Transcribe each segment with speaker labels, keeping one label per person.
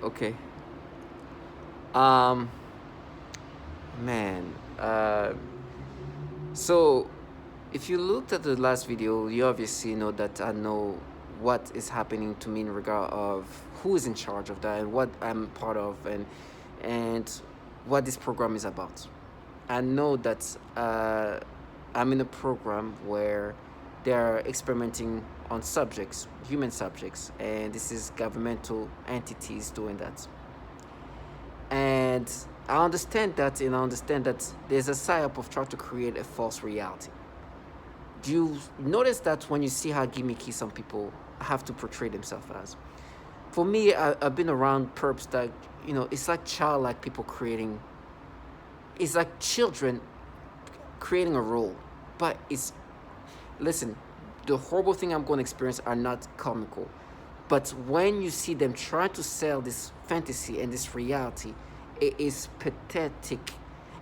Speaker 1: Okay. Um, man. So if you looked at the last video, you obviously know that I know what is happening to me in regard of who is in charge of that and what I'm part of and what this program is about. I know that I'm in a program where they are experimenting on subjects, human subjects, and this is governmental entities doing that. And I understand that, and I understand that there's a psyop of trying to create a false reality. Do you notice that when you see how gimmicky some people have to portray themselves as? For me, I've been around perps that, it's like childlike people creating, it's like children creating a role. But listen, the horrible thing I'm going to experience are not comical. But when you see them trying to sell this fantasy and this reality, it is pathetic.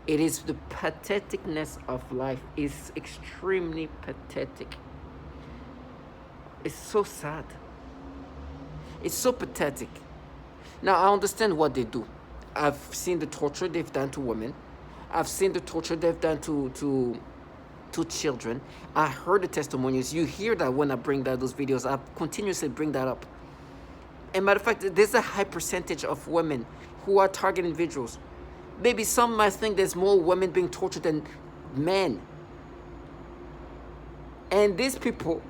Speaker 1: It is the patheticness of life is extremely pathetic. It's so sad. It's so pathetic. Now I understand what they do. I've seen the torture they've done to women. I've seen the torture they've done to children. I heard the testimonies. You hear that when I bring those videos. I continuously bring that up. And matter of fact, there's a high percentage of women who are target individuals. Maybe some might think there's more women being tortured than men. And these people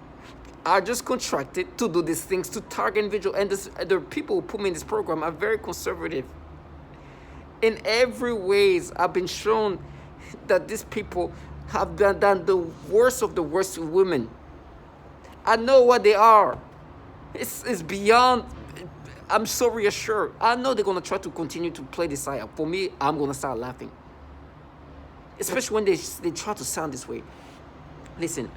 Speaker 1: are just contracted to do these things to target individuals. And the people who put me in this program are very conservative. In every ways, I've been shown that these people have done the worst of the worst to women. I know what they are. It's beyond. I'm so reassured. I know they're gonna try to continue to play this side. For me, I'm gonna start laughing, especially when they try to sound this way. Listen,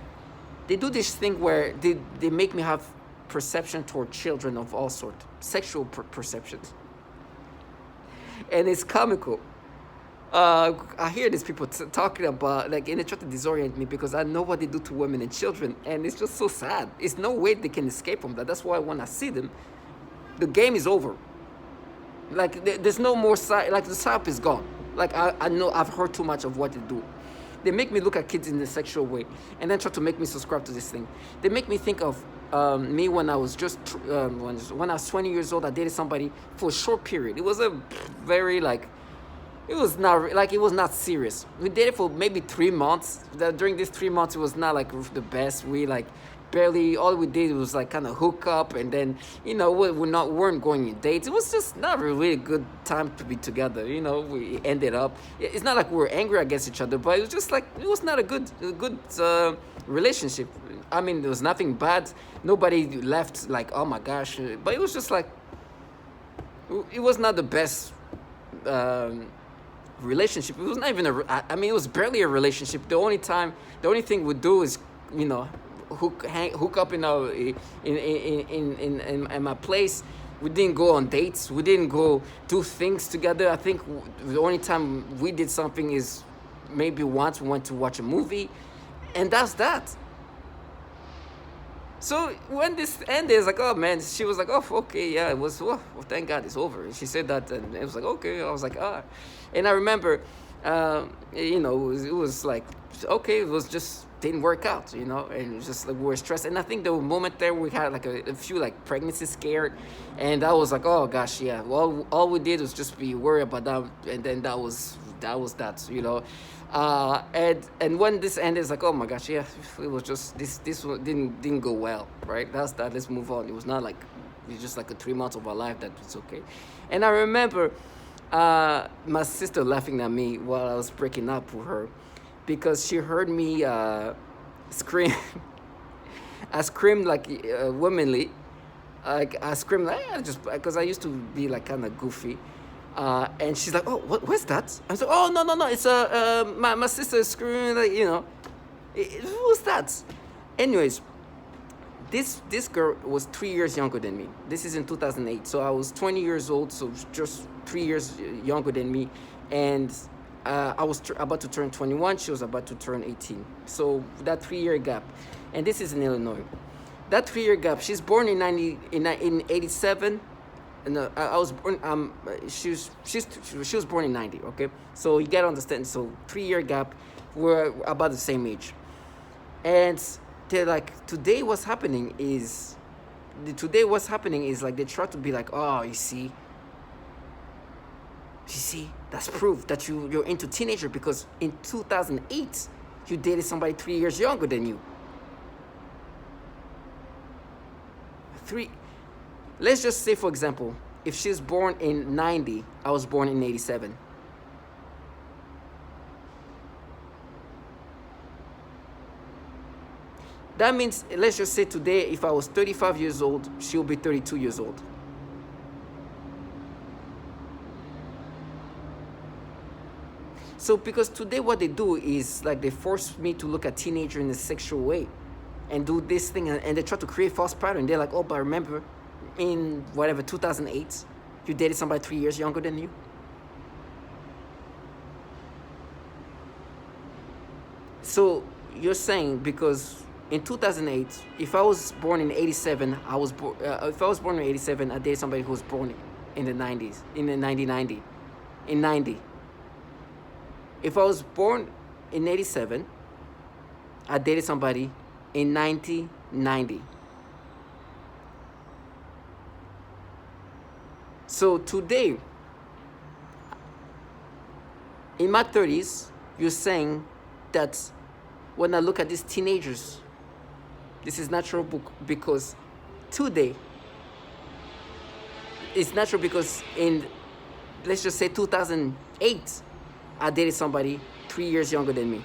Speaker 1: they do this thing where they make me have perception toward children of all sorts, sexual perceptions, and it's comical. I hear these people talking about and they try to disorient me because I know what they do to women and children, and it's just so sad. It's no way they can escape from that. That's why when I see them, the game is over. There's no more side. The sap is gone. I know I've heard too much of what they do. They make me look at kids in a sexual way, and then try to make me subscribe to this thing. They make me think of me when I was when I was 20 years old. I dated somebody for a short period. It was a very it was not serious. We dated for maybe 3 months. During these 3 months, it was not the best. We barely, all we did was kind of hook up, and then weren't going on dates. It was just not really a good time to be together. We ended up. It's not like we were angry against each other, but it was just it was not a good relationship. I mean, there was nothing bad. Nobody left oh my gosh, but it was just it was not the best. Relationship. It was not even it was barely a relationship. The only thing we do is hook up in my place. We didn't go on dates. We didn't go do things together. I think the only time we did something is maybe once we went to watch a movie, and that's that. So when this ended, it's oh man, she was oh okay, yeah, it was, well, thank God it's over. And she said that, and it was okay. I was and I remember, it was okay, it was just didn't work out, and it was just we were stressed. And I think the moment there we had a few pregnancy scared, and I was oh gosh, yeah. Well, all we did was just be worried about that, and then that was that. And when this ended, it's oh my gosh, yeah, it was just this one didn't go well, right? That's that. Let's move on. It was not it's just a 3 months of our life that was okay. And I remember my sister laughing at me while I was breaking up with her because she heard me scream. I screamed womanly. I screamed just because I used to be kind of goofy. And she's oh, what's that? I said, oh, no, it's my sister screaming, who was that? Anyways, this girl was 3 years younger than me. This is in 2008, so I was 20 years old, so just 3 years younger than me, and I was about to turn 21. She was about to turn 18. So that 3-year gap, and this is in Illinois. That 3-year gap. She's born in 87. No, I was born. She was born in '90. Okay, so you gotta understand. So 3 year gap, we're about the same age, and they're like today. What's happening is like they try to be like, oh, you see, that's proof that you're into teenager because in 2008 you dated somebody 3 years younger than you. Three. Let's just say, for example, if she's born in '90, I was born in '87. That means, let's just say today, if I was 35 years old, she'll be 32 years old. So, because today what they do is like they force me to look at teenager in a sexual way and do this thing, and they try to create false pattern. They're like, oh, but remember, in whatever 2008, you dated somebody 3 years younger than you. So you're saying because in 2008, if I was born in '87, if I was born in '87, I dated somebody who was born in the '90s, in the 1990, in '90. If I was born in '87, I dated somebody in 1990. So today, in my 30s, you're saying that when I look at these teenagers, this is natural because today, it's natural because in, let's just say 2008, I dated somebody 3 years younger than me.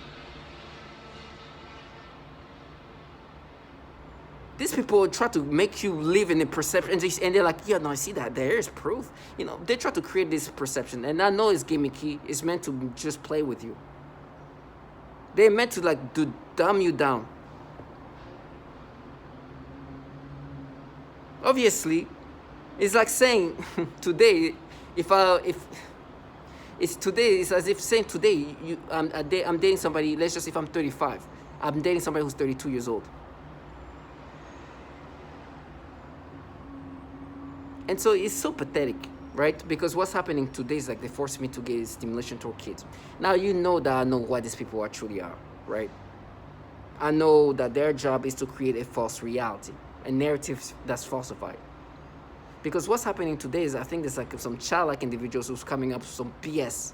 Speaker 1: These people try to make you live in a perception, and they're like, yeah, no, I see that. There's proof. They try to create this perception, and I know it's gimmicky. It's meant to just play with you. They're meant to to dumb you down. Obviously, it's like saying today, if it's today, it's as if saying today, I'm dating somebody. Let's just say if I'm 35, I'm dating somebody who's 32 years old. And so it's so pathetic, right? Because what's happening today is like they force me to give stimulation to kids. Now you know that I know what these people actually are, right? I know that their job is to create a false reality, a narrative that's falsified. Because what's happening today is I think there's like some childlike individuals who's coming up with some BS.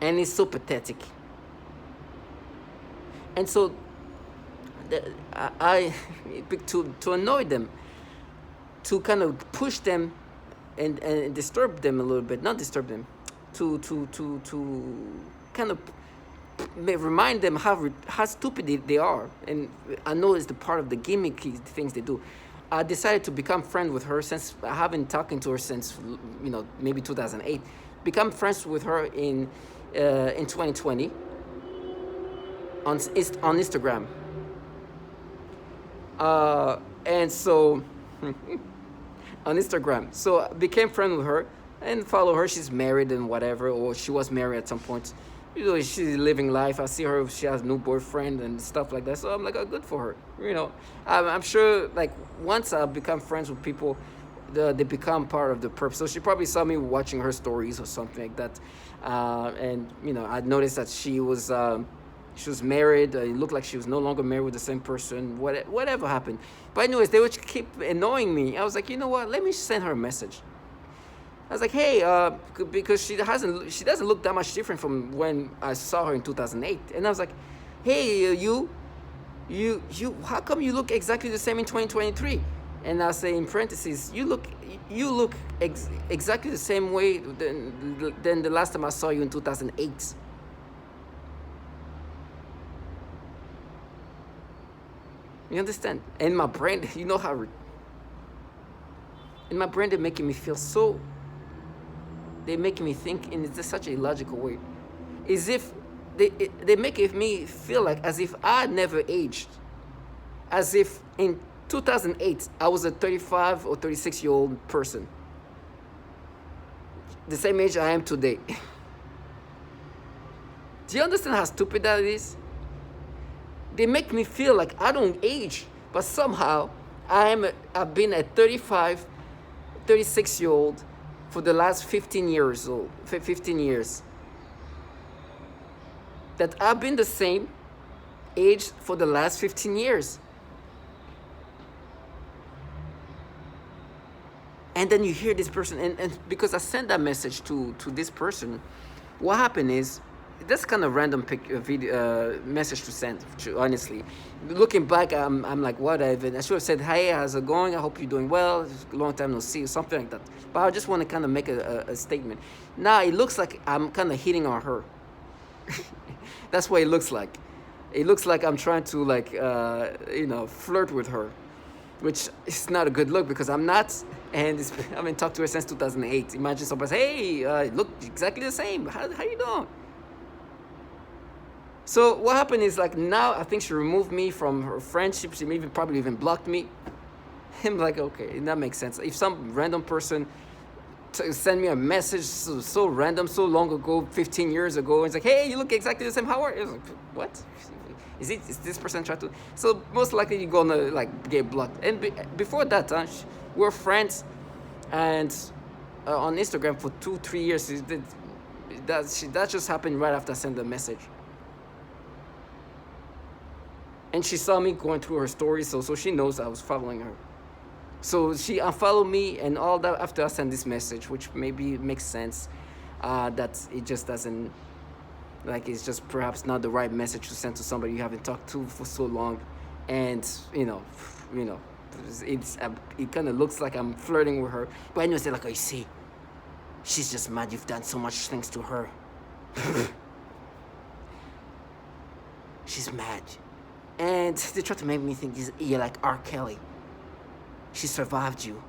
Speaker 1: And it's so pathetic. And so I to annoy them, to kind of push them and disturb them a little bit, not disturb them, to kind of remind them how stupid they are. And I know it's the part of the gimmicky things they do. I decided to become friends with her since I haven't talking to her since maybe 2008. Become friends with her in 2020 on Instagram. And so on Instagram. So I became friends with her and follow her. She's married and whatever, or she was married at some point. She's living life. I see her, she has a new boyfriend and stuff like that. So I'm like, oh, good for her. I'm sure like once I become friends with people, they become part of the purpose. So she probably saw me watching her stories or something like that. And I noticed that she was married. It looked like she was no longer married with the same person. Whatever happened. But anyways, they would keep annoying me. I was like, you know what? Let me send her a message. I was like, hey, because she doesn't look that much different from when I saw her in 2008. And I was like, hey, you, how come you look exactly the same in 2023? And I say in parentheses, you look exactly the same way than the last time I saw you in 2008. You understand? And my brain, in my brain, they're making me feel so. They're making me think in such a illogical way, as if they make me feel like as if I never aged, as if in 2008 I was a 35 or 36-year-old person, the same age I am today. Do you understand how stupid that is? They make me feel like I don't age, but somehow I've been a 35, 36 year old for the last 15 years old, 15 years. That I've been the same age for the last 15 years. And then you hear this person, and because I sent that message to this person, what happened is that's kind of random message to send. Honestly, looking back, I'm like, what? I should have said, "Hey, how's it going? I hope you're doing well. It's a long time no see," something like that. But I just want to kind of make a statement. Now it looks like I'm kind of hitting on her. That's what it looks like. It looks like I'm trying to flirt with her, which is not a good look because I'm not. And I haven't talked to her since 2008. Imagine somebody say, "Hey, look exactly the same. How you doing?" So what happened is like now I think she removed me from her friendship. She probably even blocked me. I'm like, okay, that makes sense. If some random person send me a message so random, so long ago, 15 years ago, and it's like, "Hey, you look exactly the same. How are you?" Like, what? Is this person trying to? So most likely you're gonna like get blocked. And before that, we're friends, and on Instagram for 2-3 years. That just happened right after I sent the message. And she saw me going through her stories, so she knows I was following her. So she unfollowed me and all that after I sent this message, which maybe makes sense. That it just doesn't, like, it's just perhaps not the right message to send to somebody you haven't talked to for so long, and it kind of looks like I'm flirting with her. But anyway, say like, "Oh, you see, she's just mad you've done so much things to her." She's mad, and they try to make me think you're like R. Kelly. She survived you,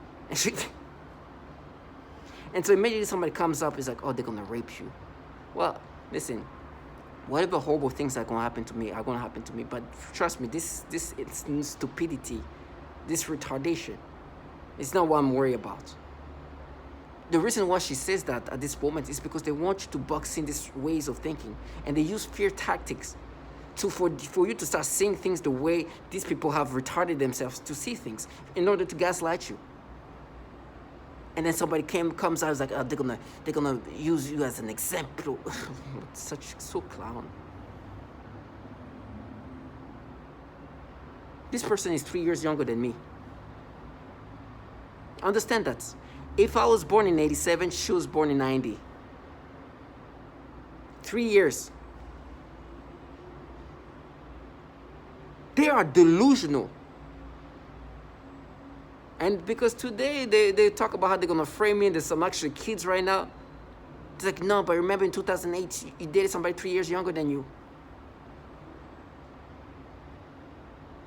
Speaker 1: and so immediately somebody comes up, is like, "Oh, they're gonna rape you." Well, listen, whatever horrible things are gonna happen to me are gonna happen to me. But trust me, this it's stupidity, this retardation, it's not what I'm worried about. The reason why she says that at this moment is because they want you to box in these ways of thinking, and they use fear tactics for you to start seeing things the way these people have retarded themselves to see things in order to gaslight you. And then somebody comes out, is like, "Oh, they're gonna use you as an example." So clown. This person is 3 years younger than me. Understand that. If I was born in 87, she was born in 90. 3 years. They are delusional. And because today they talk about how they're gonna frame me, and there's some actually kids right now. It's like, no, but remember in 2008, you dated somebody 3 years younger than you.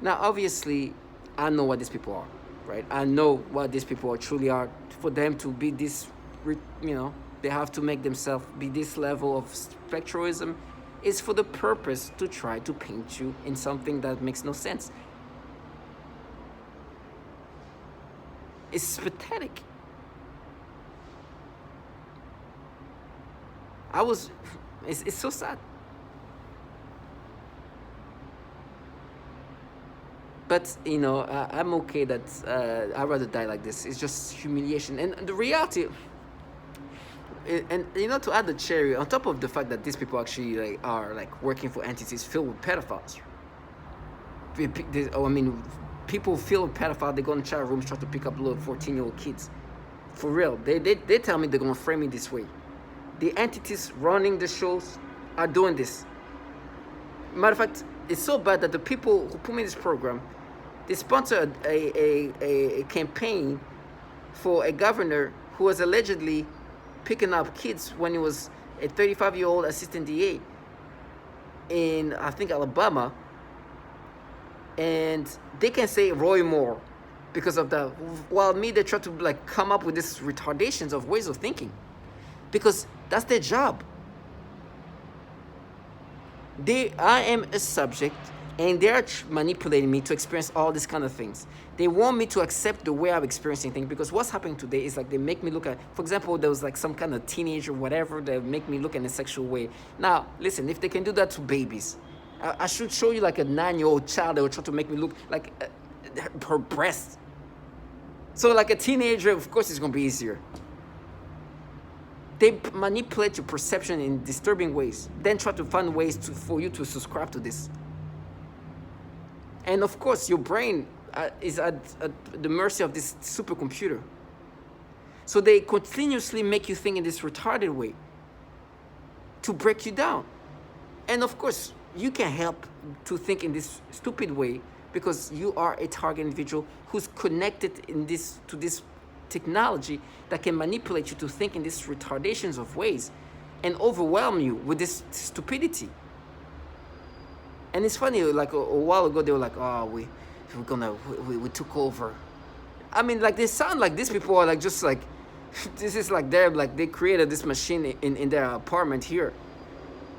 Speaker 1: Now, obviously, I know what these people are, right? I know what these people truly are. For them to be this, they have to make themselves be this level of spectralism, is for the purpose to try to paint you in something that makes no sense. It's pathetic. It's so sad. But I'm okay that I'd rather die like this. It's just humiliation. And the reality, and to add the cherry on top of the fact that these people actually are working for entities filled with pedophiles. People filled with pedophiles. They go in chat rooms, try to pick up little 14-year-old kids. For real, they tell me they're gonna frame me this way. The entities running the shows are doing this. Matter of fact, it's so bad that the people who put me in this program, they sponsored a campaign for a governor who was allegedly picking up kids when he was a 35-year-old assistant DA in, I think, Alabama. And they can say Roy Moore because of that. While me, they try to come up with these retardations of ways of thinking, because that's their job. I am a subject, and they're manipulating me to experience all these kind of things. They want me to accept the way I'm experiencing things, because what's happening today is they make me look at, for example, there was some kind of teenager or whatever, they make me look in a sexual way. Now, listen, if they can do that to babies, I should show you a 9-year-old child that will try to make me look like her breast. So like a teenager, of course it's going to be easier. They manipulate your perception in disturbing ways, then try to find ways for you to subscribe to this. And of course, your brain is at the mercy of this supercomputer. So they continuously make you think in this retarded way to break you down. And of course, you can help to think in this stupid way because you are a target individual who's connected to this technology that can manipulate you to think in these retardations of ways and overwhelm you with this stupidity. And it's funny, like a while ago, they were like, oh, we took over. I mean, like, they sound like these people are like, just like, this is like they created this machine in their apartment here.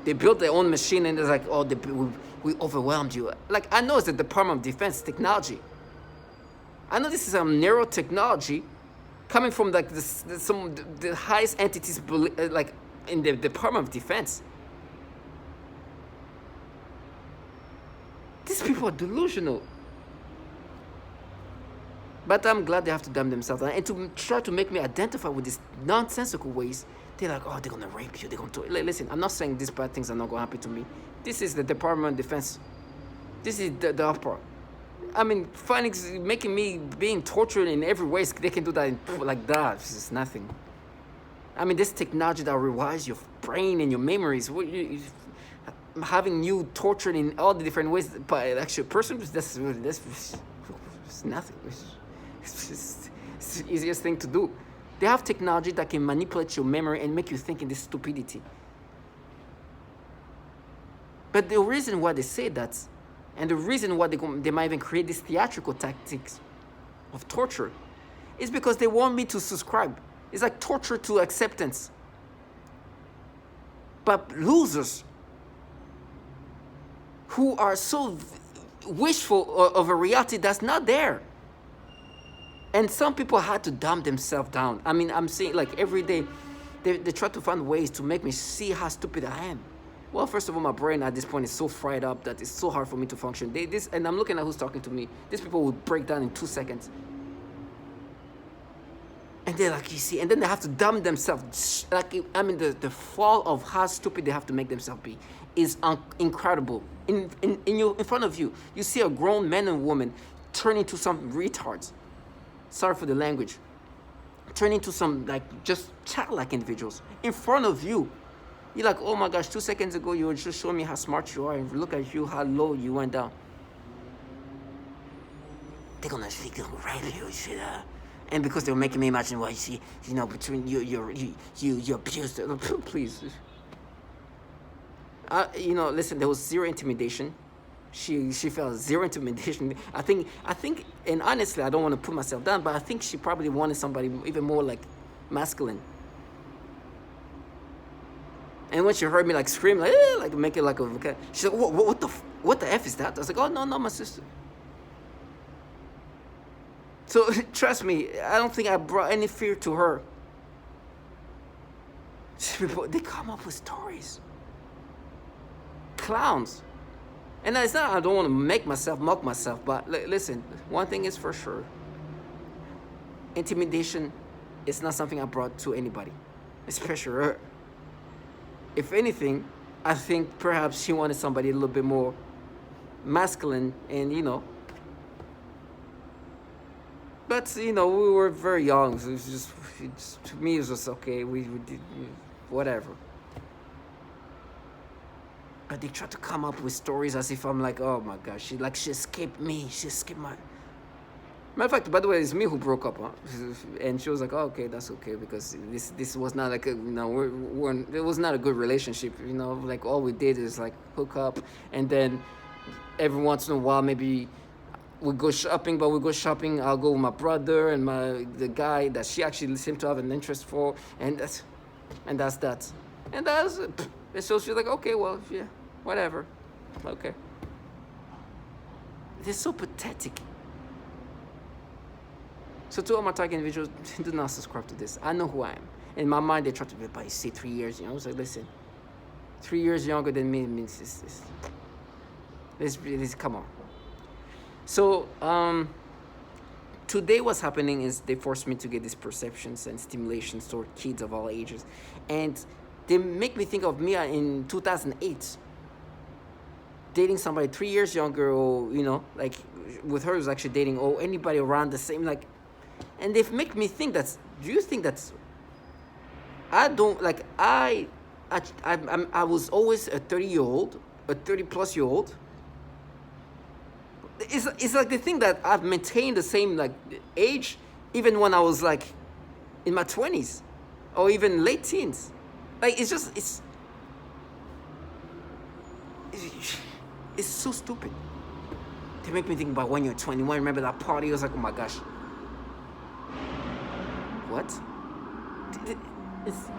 Speaker 1: They built their own machine and it's like, oh, we overwhelmed you. Like, I know it's the Department of Defense technology. I know this is some neurotechnology coming from like the highest entities like in the Department of Defense. These people are delusional. But I'm glad they have to damn themselves. And to try to make me identify with these nonsensical ways, they're like, oh, they're going to rape you. They're going to... Listen, I'm not saying these bad things are not going to happen to me. This is the Department of Defense. This is the upper. I mean, making me being tortured in every way, they can do that like that. It's just nothing. I mean, this technology that rewires your brain and your memories, having you tortured in all the different ways by actually a person, that's nothing. It's the easiest thing to do. They have technology that can manipulate your memory and make you think in this stupidity. But the reason why they say that, and the reason why they might even create these theatrical tactics of torture, is because they want me to subscribe. It's like torture to acceptance. But losers who are so wishful of a reality that's not there. And some people had to dumb themselves down. I mean, I'm saying, like, every day, they try to find ways to make me see how stupid I am. Well, first of all, my brain at this point is so fried up that it's so hard for me to function. And I'm looking at who's talking to me. These people will break down in 2 seconds. And they're like, you see, and then they have to dumb themselves. Like, I mean, the fall of how stupid they have to make themselves be is incredible. In front of you, you see a grown man and woman turn into some retards. Sorry for the language. Turn into some, like, just childlike individuals. In front of you. You're like, oh my gosh, 2 seconds ago, you were just showing me how smart you are. And look at you, how low you went down. They're gonna think they're gonna rape you, shit. And because they were making me imagine, well, you see, you know, between you abused. Please. You know, listen, there was zero intimidation. She felt zero intimidation. I think, and honestly, I don't want to put myself down, but I think she probably wanted somebody even more like masculine. And when she heard me like scream, like make it like a, she's like, what the F is that? I was like, oh no, my sister. So trust me, I don't think I brought any fear to her. They come up with stories. Clowns. And it's not, I don't want to mock myself, but listen, one thing is for sure. Intimidation is not something I brought to anybody, especially her. If anything, I think perhaps she wanted somebody a little bit more masculine and, you know. But, you know, we were very young, so to me, it was just okay, we did, whatever. But they try to come up with stories as if I'm like, oh my gosh, she escaped me, she escaped my... Matter of fact, by the way, it's me who broke up, huh? And she was like, oh, okay, that's okay, because this was not like a, you know, it was not a good relationship, you know, like all we did is like hook up, and then every once in a while, maybe we go shopping, but we go shopping, I'll go with my brother and the guy that she actually seemed to have an interest for, and that's that. And so she's like, okay, well, yeah, whatever, okay. They're so pathetic. So to all my target individuals, do not subscribe to this. I know who I am. In my mind, they try to be, but you see 3 years, you know? I was like, listen, 3 years younger than me means this, come on. So, today what's happening is they force me to get these perceptions and stimulations toward kids of all ages, and they make me think of me in 2008 dating somebody 3 years younger, or like with her who's actually dating, or anybody around the same, like, and they make me think that's, do you think that's, I don't like, I was always a 30-year-old, a 30-plus-year-old. It's like the thing that I've maintained the same like age even when I was like in my 20s or even late teens. Like it's so stupid. They make me think about when you're 21. Remember that party? I was like, oh my gosh. What?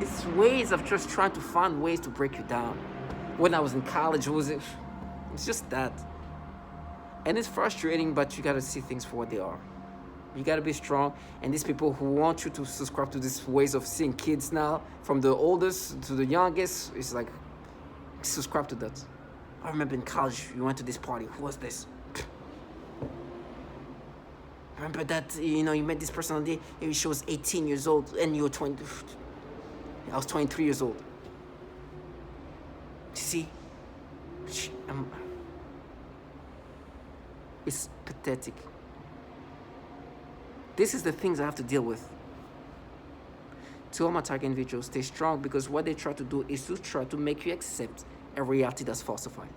Speaker 1: It's ways of just trying to find ways to break you down. When I was in college, it's just that. And it's frustrating, but you gotta see things for what they are. You gotta be strong. And these people who want you to subscribe to these ways of seeing kids now, from the oldest to the youngest, it's like, subscribe to that. I remember in college, you went to this party. Who was this? Remember that, you met this person on the day, she was 18 years old, and you were 20. I was 23 years old. You see? It's pathetic. This is the things I have to deal with. To all my target individuals, stay strong, because what they try to do is to try to make you accept a reality that's falsified.